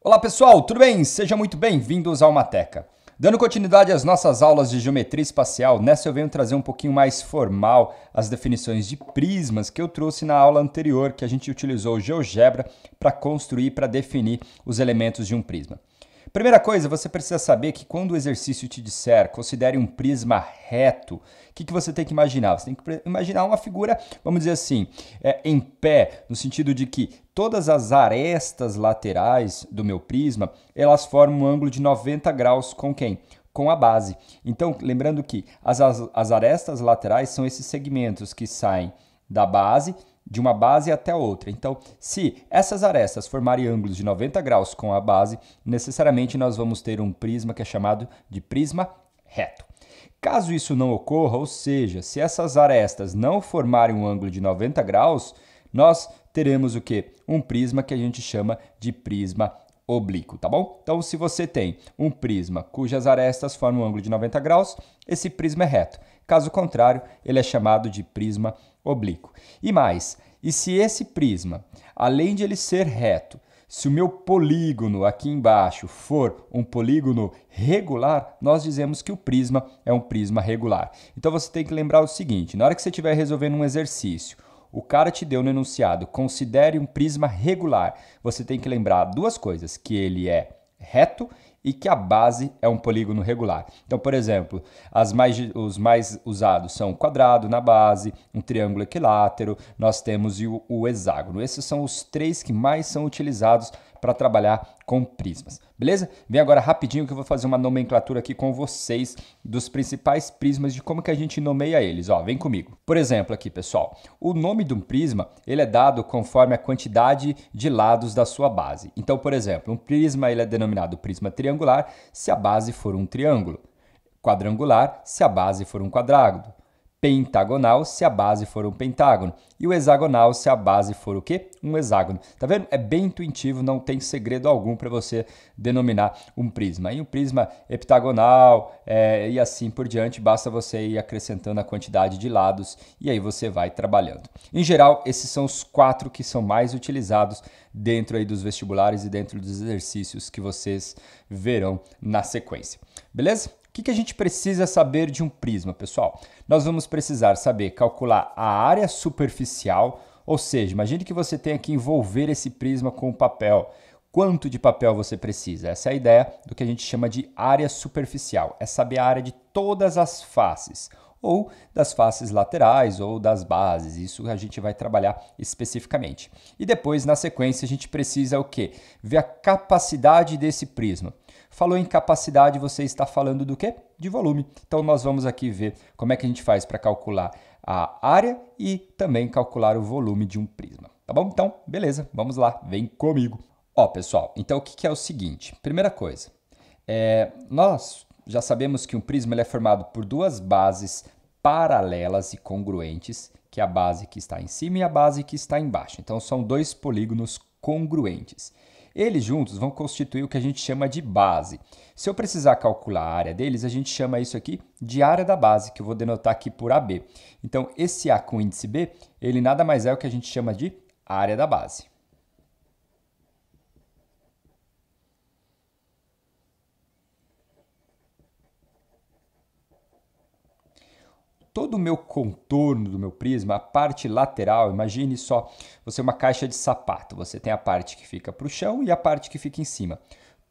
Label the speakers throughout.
Speaker 1: Olá pessoal, tudo bem? Sejam muito bem-vindos ao Mateca. Dando continuidade às nossas aulas de geometria espacial, nessa eu venho trazer um pouquinho mais formal as definições de prismas que eu trouxe na aula anterior, que a gente utilizou o GeoGebra para construir, para definir os elementos de um prisma. Primeira coisa, você precisa saber que quando o exercício te disser considere um prisma reto, o que você tem que imaginar? Você tem que imaginar uma figura, vamos dizer assim, em pé, no sentido de que todas as arestas laterais do meu prisma, elas formam um ângulo de 90 graus com quem? Com a base. Então, lembrando que as arestas laterais são esses segmentos que saem da base, de uma base até outra. Então, se essas arestas formarem ângulos de 90 graus com a base, necessariamente nós vamos ter um prisma que é chamado de prisma reto. Caso isso não ocorra, ou seja, se essas arestas não formarem um ângulo de 90 graus, nós teremos o quê? Um prisma que a gente chama de prisma oblíquo, tá bom? Então, se você tem um prisma cujas arestas formam um ângulo de 90 graus, esse prisma é reto. Caso contrário, ele é chamado de prisma oblíquo. E mais, e se esse prisma, além de ele ser reto, se o meu polígono aqui embaixo for um polígono regular, nós dizemos que o prisma é um prisma regular. Então você tem que lembrar o seguinte, na hora que você estiver resolvendo um exercício, o cara te deu no enunciado, considere um prisma regular. Você tem que lembrar duas coisas, que ele é reto e que a base é um polígono regular. Então, por exemplo, os mais usados são o quadrado na base, um triângulo equilátero, nós temos o hexágono. Esses são os três que mais são utilizados para trabalhar com prismas, beleza? Vem agora rapidinho que eu vou fazer uma nomenclatura aqui com vocês dos principais prismas de como que a gente nomeia eles, ó, vem comigo. Por exemplo aqui, pessoal, o nome de um prisma, ele é dado conforme a quantidade de lados da sua base. Então, por exemplo, um prisma ele é denominado prisma triangular se a base for um triângulo, quadrangular se a base for um quadrado, pentagonal se a base for um pentágono e o hexagonal se a base for o quê? Um hexágono. Tá vendo? É bem intuitivo, não tem segredo algum para você denominar um prisma. E um prisma heptagonal e assim por diante, basta você ir acrescentando a quantidade de lados e aí você vai trabalhando. Em geral, esses são os quatro que são mais utilizados dentro aí dos vestibulares e dentro dos exercícios que vocês verão na sequência. Beleza? O que a gente precisa saber de um prisma, pessoal? Nós vamos precisar saber calcular a área superficial, ou seja, imagine que você tenha que envolver esse prisma com papel. Quanto de papel você precisa? Essa é a ideia do que a gente chama de área superficial. É saber a área de todas as faces, ou das faces laterais, ou das bases. Isso a gente vai trabalhar especificamente. E depois, na sequência, a gente precisa o quê? Ver a capacidade desse prisma. Falou em capacidade, você está falando do quê? De volume. Então, nós vamos aqui ver como é que a gente faz para calcular a área e também calcular o volume de um prisma. Tá bom? Então, beleza, vamos lá, vem comigo. Ó, pessoal, então o que é o seguinte? Primeira coisa, nós já sabemos que um prisma ele é formado por duas bases paralelas e congruentes, que é a base que está em cima e a base que está embaixo. Então, são dois polígonos congruentes. Eles juntos vão constituir o que a gente chama de base. Se eu precisar calcular a área deles, a gente chama isso aqui de área da base, que eu vou denotar aqui por AB. Então, esse A com índice B, ele nada mais é o que a gente chama de área da base. Todo o meu contorno do meu prisma, a parte lateral, imagine só, você é uma caixa de sapato, você tem a parte que fica para o chão e a parte que fica em cima.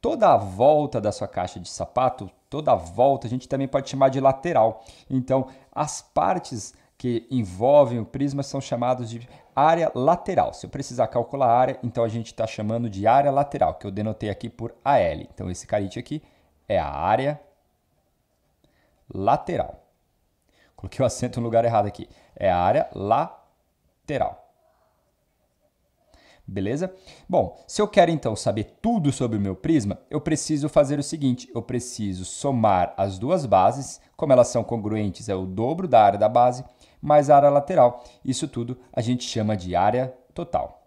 Speaker 1: Toda a volta da sua caixa de sapato, toda a volta a gente também pode chamar de lateral. Então, as partes que envolvem o prisma são chamadas de área lateral. Se eu precisar calcular a área, então a gente está chamando de área lateral, que eu denotei aqui por AL. Então, esse carite aqui é a área lateral. Coloquei o acento no lugar errado aqui. É a área lateral. Beleza? Bom, se eu quero então saber tudo sobre o meu prisma, eu preciso fazer o seguinte, eu preciso somar as duas bases, como elas são congruentes, é o dobro da área da base, mais a área lateral. Isso tudo a gente chama de área total.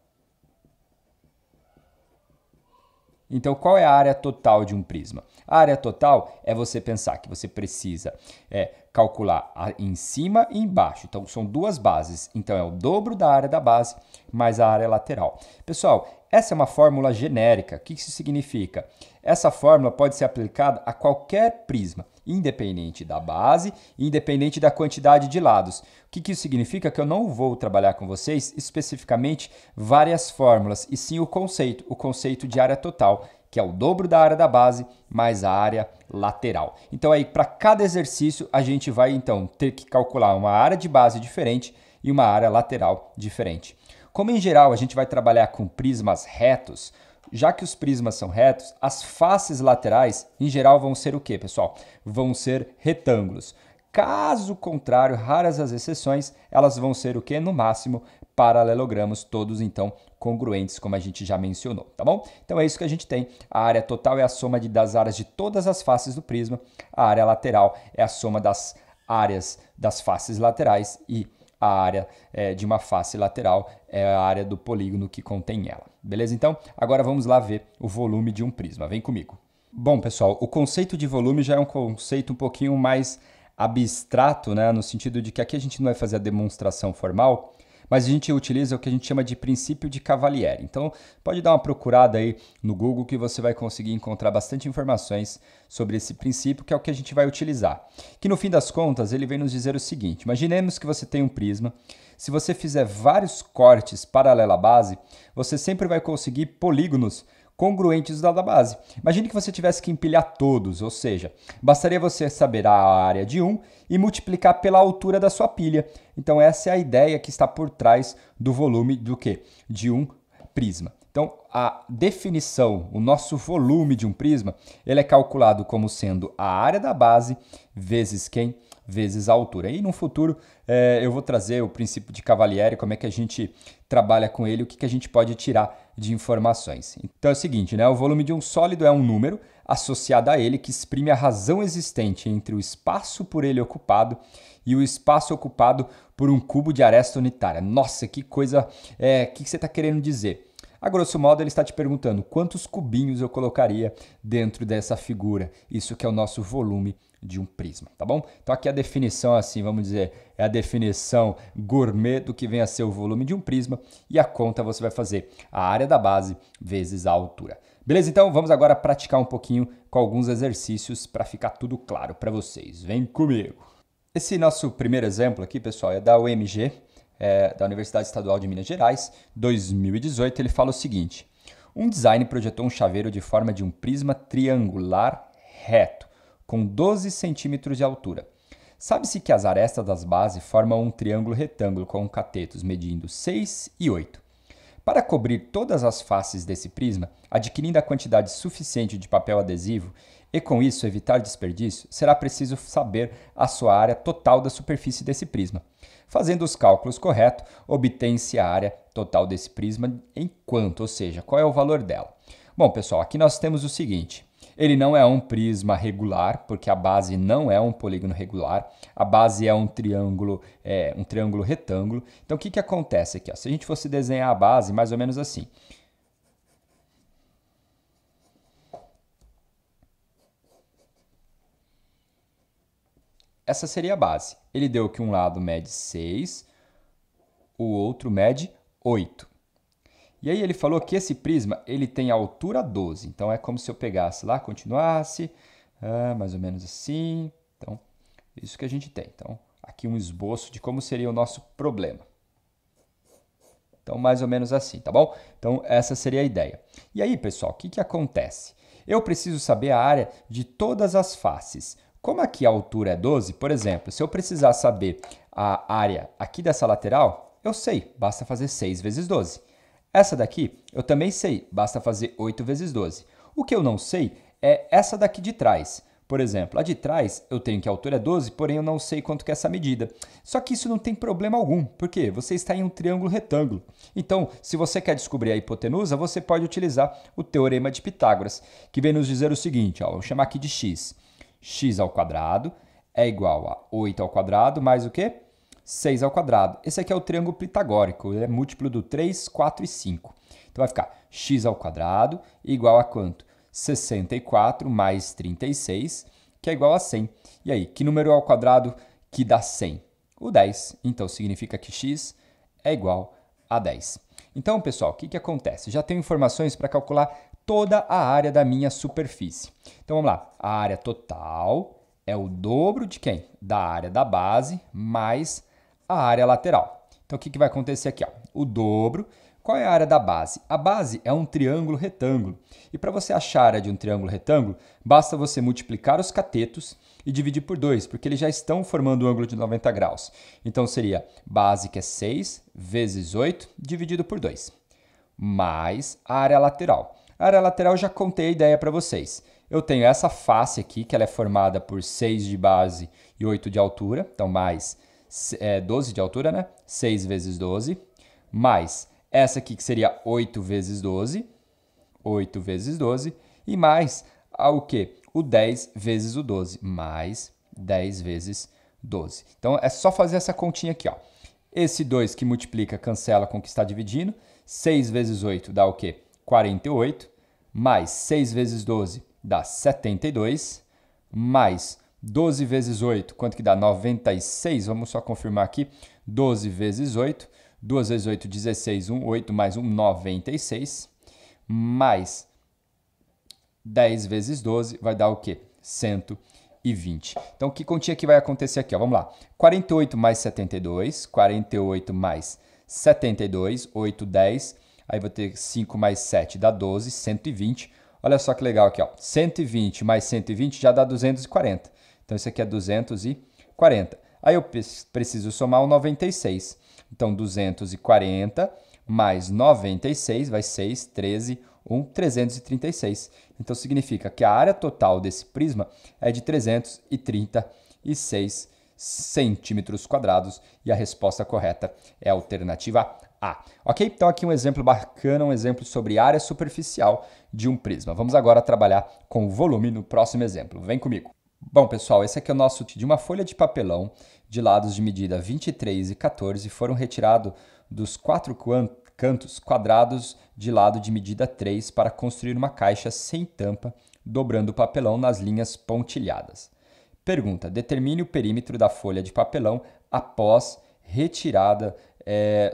Speaker 1: Então, qual é a área total de um prisma? A área total é você pensar que você precisa calcular em cima e embaixo. Então, são duas bases. Então, é o dobro da área da base mais a área lateral. Pessoal, essa é uma fórmula genérica. O que isso significa? Essa fórmula pode ser aplicada a qualquer prisma, independente da base, independente da quantidade de lados. O que isso significa? Que eu não vou trabalhar com vocês especificamente várias fórmulas, e sim o conceito de área total, que é o dobro da área da base mais a área lateral. Então aí, para cada exercício, a gente vai então ter que calcular uma área de base diferente e uma área lateral diferente. Como em geral a gente vai trabalhar com prismas retos, já que os prismas são retos, as faces laterais em geral vão ser o quê, pessoal? Vão ser retângulos. Caso contrário, raras as exceções, elas vão ser o quê? No máximo, paralelogramos, todos então congruentes, como a gente já mencionou, tá bom? Então é isso que a gente tem. A área total é a soma das áreas de todas as faces do prisma, a área lateral é a soma das áreas das faces laterais e a área de uma face lateral é a área do polígono que contém ela. Beleza? Então, agora vamos lá ver o volume de um prisma. Vem comigo. Bom, pessoal, o conceito de volume já é um conceito um pouquinho mais abstrato, né? No sentido de que aqui a gente não vai fazer a demonstração formal, mas a gente utiliza o que a gente chama de princípio de Cavalieri. Então, pode dar uma procurada aí no Google que você vai conseguir encontrar bastante informações sobre esse princípio, que é o que a gente vai utilizar. Que no fim das contas, ele vem nos dizer o seguinte: imaginemos que você tem um prisma. Se você fizer vários cortes paralelo à base, você sempre vai conseguir polígonos congruentes da base. Imagine que você tivesse que empilhar todos, ou seja, bastaria você saber a área de um e multiplicar pela altura da sua pilha. Então essa é a ideia que está por trás do volume do quê? De um prisma. Então a definição, o nosso volume de um prisma, ele é calculado como sendo a área da base vezes quem? Vezes a altura. E no futuro eu vou trazer o princípio de Cavalieri, como é que a gente trabalha com ele, o que a gente pode tirar de informações. Então é o seguinte, né? O volume de um sólido é um número associado a ele que exprime a razão existente entre o espaço por ele ocupado e o espaço ocupado por um cubo de aresta unitária. Nossa, que coisa... que você está querendo dizer? A grosso modo, ele está te perguntando quantos cubinhos eu colocaria dentro dessa figura. Isso que é o nosso volume de um prisma, tá bom? Então aqui a definição, assim, vamos dizer, é a definição gourmet do que vem a ser o volume de um prisma, e a conta você vai fazer a área da base vezes a altura. Beleza? Então vamos agora praticar um pouquinho com alguns exercícios para ficar tudo claro para vocês. Vem comigo! Esse nosso primeiro exemplo aqui, pessoal, é da UMG, da Universidade Estadual de Minas Gerais, 2018. Ele fala o seguinte: um design projetou um chaveiro de forma de um prisma triangular reto, com 12 centímetros de altura. Sabe-se que as arestas das bases formam um triângulo retângulo com catetos medindo 6 e 8. Para cobrir todas as faces desse prisma, adquirindo a quantidade suficiente de papel adesivo e com isso evitar desperdício, será preciso saber a sua área total da superfície desse prisma. Fazendo os cálculos corretos, obtém-se a área total desse prisma em quanto, ou seja, qual é o valor dela. Bom, pessoal, aqui nós temos o seguinte: ele não é um prisma regular, porque a base não é um polígono regular. A base é um triângulo retângulo. Então, o que acontece aqui? Ó? Se a gente fosse desenhar a base, mais ou menos assim. Essa seria a base. Ele deu que um lado mede 6, o outro mede 8. E aí ele falou que esse prisma ele tem altura 12. Então é como se eu pegasse lá, continuasse, mais ou menos assim. Então, isso que a gente tem. Então, aqui um esboço de como seria o nosso problema. Então, mais ou menos assim, tá bom? Então, essa seria a ideia. E aí, pessoal, o que acontece? Eu preciso saber a área de todas as faces. Como aqui a altura é 12, por exemplo, se eu precisar saber a área aqui dessa lateral, eu sei, basta fazer 6 vezes 12. Essa daqui eu também sei, basta fazer 8 vezes 12. O que eu não sei é essa daqui de trás. Por exemplo, a de trás eu tenho que a altura é 12, porém eu não sei quanto que é essa medida. Só que isso não tem problema algum, porque você está em um triângulo retângulo. Então, se você quer descobrir a hipotenusa, você pode utilizar o teorema de Pitágoras, que vem nos dizer o seguinte, ó, vou chamar aqui de x. X ao quadrado é igual a 8 ao quadrado mais o quê? 6 ao quadrado. Esse aqui é o triângulo pitagórico, ele é múltiplo do 3, 4 e 5. Então vai ficar x ao quadrado igual a quanto? 64 mais 36, que é igual a 100. E aí, que número ao quadrado que dá 100? O 10. Então, significa que x é igual a 10. Então, pessoal, o que acontece? Já tenho informações para calcular toda a área da minha superfície. Então, vamos lá. A área total é o dobro de quem? Da área da base mais a área lateral. Então, o que vai acontecer aqui? Ó? O dobro. Qual é a área da base? A base é um triângulo retângulo. E para você achar a área de um triângulo retângulo, basta você multiplicar os catetos e dividir por 2, porque eles já estão formando um ângulo de 90 graus. Então, seria base, que é 6, vezes 8, dividido por 2, mais a área lateral. A área lateral eu já contei a ideia para vocês. Eu tenho essa face aqui, que ela é formada por 6 de base e 8 de altura, então mais 12 de altura, né? 6 vezes 12, mais essa aqui que seria 8 vezes 12, 8 vezes 12, e mais o quê? O 10 vezes o 12, mais 10 vezes 12. Então, é só fazer essa continha aqui, ó. Esse 2 que multiplica, cancela com o que está dividindo. 6 vezes 8 dá o quê? 48, mais 6 vezes 12 dá 72, mais 12 vezes 8, quanto que dá? 96, vamos só confirmar aqui. 12 vezes 8, 2 vezes 8, 16, 1, 8 mais 1, 96, mais 10 vezes 12 vai dar o quê? 120. Então, que continha que vai acontecer aqui? Ó? Vamos lá. 48 mais 72, 48 mais 72, 8, 10. Aí vou ter 5 mais 7 dá 12, 120. Olha só que legal aqui, ó. 120 mais 120 já dá 240. Então, isso aqui é 240. Aí eu preciso somar o 96. Então, 240 mais 96 vai 6, 13, 1, 336. Então, significa que a área total desse prisma é de 336 centímetros quadrados e a resposta correta é a alternativa A. Ok? Então, aqui um exemplo bacana, um exemplo sobre área superficial de um prisma. Vamos agora trabalhar com o volume no próximo exemplo. Vem comigo. Bom, pessoal, esse aqui é o nosso de uma folha de papelão de lados de medida 23 e 14 foram retirados dos 4 cantos quadrados de lado de medida 3 para construir uma caixa sem tampa, dobrando o papelão nas linhas pontilhadas. Pergunta: determine o perímetro da folha de papelão após retirada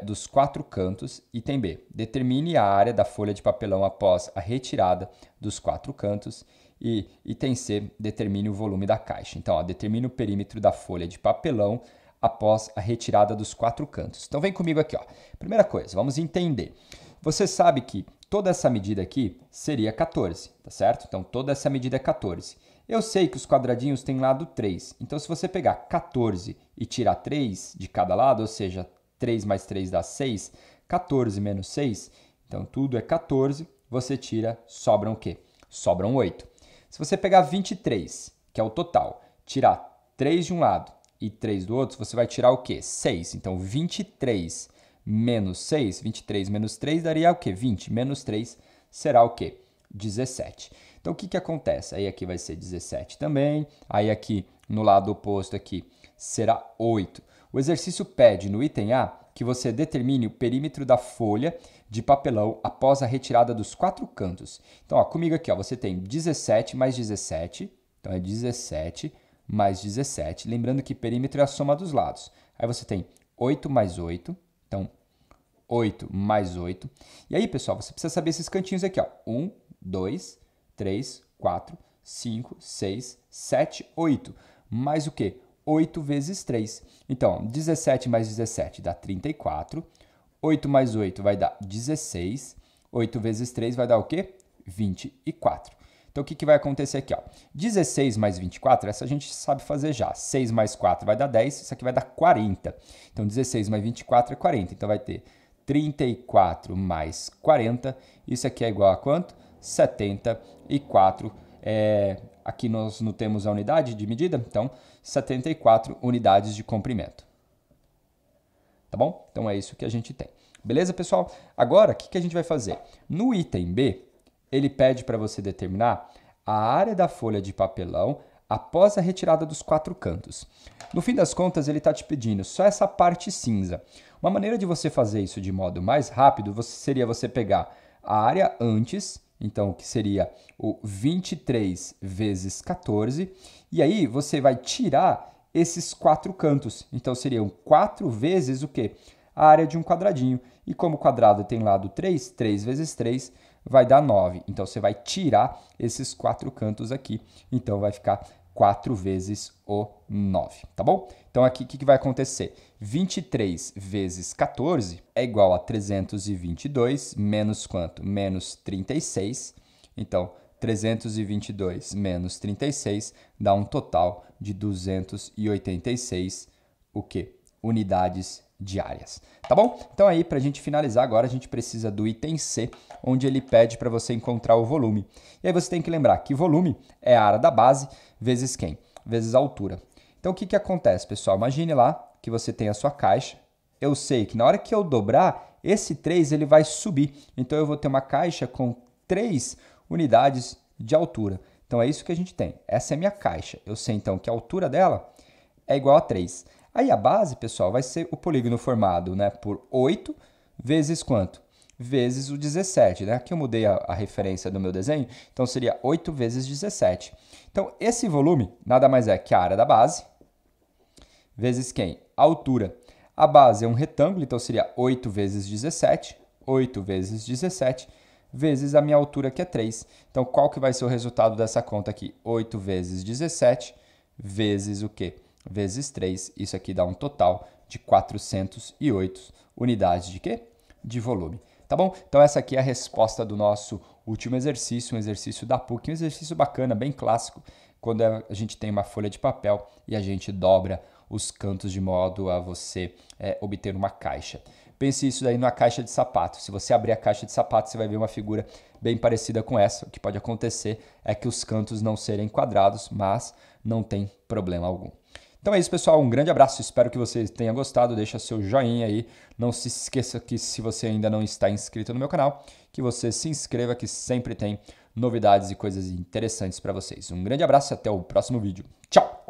Speaker 1: dos 4 cantos. Item B. Determine a área da folha de papelão após a retirada dos 4 cantos. E item C, determine o volume da caixa. Então, ó, determine o perímetro da folha de papelão após a retirada dos 4 cantos. Então, vem comigo aqui. Ó. Primeira coisa, vamos entender. Você sabe que toda essa medida aqui seria 14, tá certo? Então, toda essa medida é 14. Eu sei que os quadradinhos têm lado 3. Então, se você pegar 14 e tirar 3 de cada lado, ou seja, 3 mais 3 dá 6, 14 menos 6, então tudo é 14, você tira, sobram o quê? Sobram 8. Se você pegar 23, que é o total, tirar 3 de um lado e 3 do outro, você vai tirar o quê? 6. Então, 23 menos 6, 23 menos 3 daria o quê? 20. Menos 3 será o quê? 17. Então, o que acontece? Aí aqui vai ser 17 também. Aí aqui, no lado oposto aqui, será 8. O exercício pede, no item A, que você determine o perímetro da folha de papelão após a retirada dos 4 cantos. Então, ó, comigo aqui, ó, você tem 17 mais 17. Então, é 17 mais 17. Lembrando que perímetro é a soma dos lados. Aí você tem 8 mais 8. Então, 8 mais 8. E aí, pessoal, você precisa saber esses cantinhos aqui, ó. 1, 2, 3, 4, 5, 6, 7, 8. Mais o quê? 8 vezes 3. Então, 17 mais 17 dá 34. 8 mais 8 vai dar 16. 8 vezes 3 vai dar o quê? 24. Então, o que vai acontecer aqui? Ó? 16 mais 24, essa a gente sabe fazer já. 6 mais 4 vai dar 10, isso aqui vai dar 40. Então, 16 mais 24 é 40. Então, vai ter 34 mais 40. Isso aqui é igual a quanto? 74. Aqui nós não temos a unidade de medida, então 74 unidades de comprimento. Tá bom? Então é isso que a gente tem. Beleza, pessoal? Agora, o que a gente vai fazer? No item B, ele pede para você determinar a área da folha de papelão após a retirada dos 4 cantos. No fim das contas, ele está te pedindo só essa parte cinza. Uma maneira de você fazer isso de modo mais rápido seria você pegar a área antes, então que seria o 23 vezes 14, e aí você vai tirar esses 4 cantos. Então, seriam 4 vezes o quê? A área de um quadradinho. E como o quadrado tem lado 3, 3 vezes 3 vai dar 9. Então, você vai tirar esses 4 cantos aqui. Então, vai ficar 4 vezes o 9, tá bom? Então, aqui o que vai acontecer? 23 vezes 14 é igual a 322 menos quanto? Menos 36. Então, 322 menos 36 dá um total de 286, o quê? Unidades diárias, tá bom? Então aí, para a gente finalizar agora, a gente precisa do item C, onde ele pede para você encontrar o volume. E aí você tem que lembrar que volume é a área da base vezes quem? Vezes a altura. Então o que acontece, pessoal? Imagine lá que você tem a sua caixa. Eu sei que na hora que eu dobrar, esse 3 ele vai subir. Então eu vou ter uma caixa com 3 unidades de altura. Então é isso que a gente tem. Essa é a minha caixa. Eu sei então que a altura dela é igual a 3. Aí a base, pessoal, vai ser o polígono formado, né, por 8 vezes quanto? Vezes o 17, né? Aqui eu mudei a referência do meu desenho, então seria 8 vezes 17. Então esse volume nada mais é que a área da base vezes quem? A altura. A base é um retângulo, então seria 8 vezes 17, 8 vezes 17, vezes a minha altura, que é 3. Então, qual que vai ser o resultado dessa conta aqui? 8 vezes 17 vezes o quê? Vezes 3. Isso aqui dá um total de 408 unidades de quê? De volume. Tá bom? Então, essa aqui é a resposta do nosso último exercício, um exercício da PUC, um exercício bacana, bem clássico, quando a gente tem uma folha de papel e a gente dobra os cantos de modo a você obter uma caixa. Pense isso daí numa caixa de sapato. Se você abrir a caixa de sapato, você vai ver uma figura bem parecida com essa. O que pode acontecer é que os cantos não serem quadrados, mas não tem problema algum. Então é isso, pessoal. Um grande abraço. Espero que você tenha gostado. Deixa seu joinha aí. Não se esqueça que se você ainda não está inscrito no meu canal, que você se inscreva, que sempre tem novidades e coisas interessantes para vocês. Um grande abraço e até o próximo vídeo. Tchau!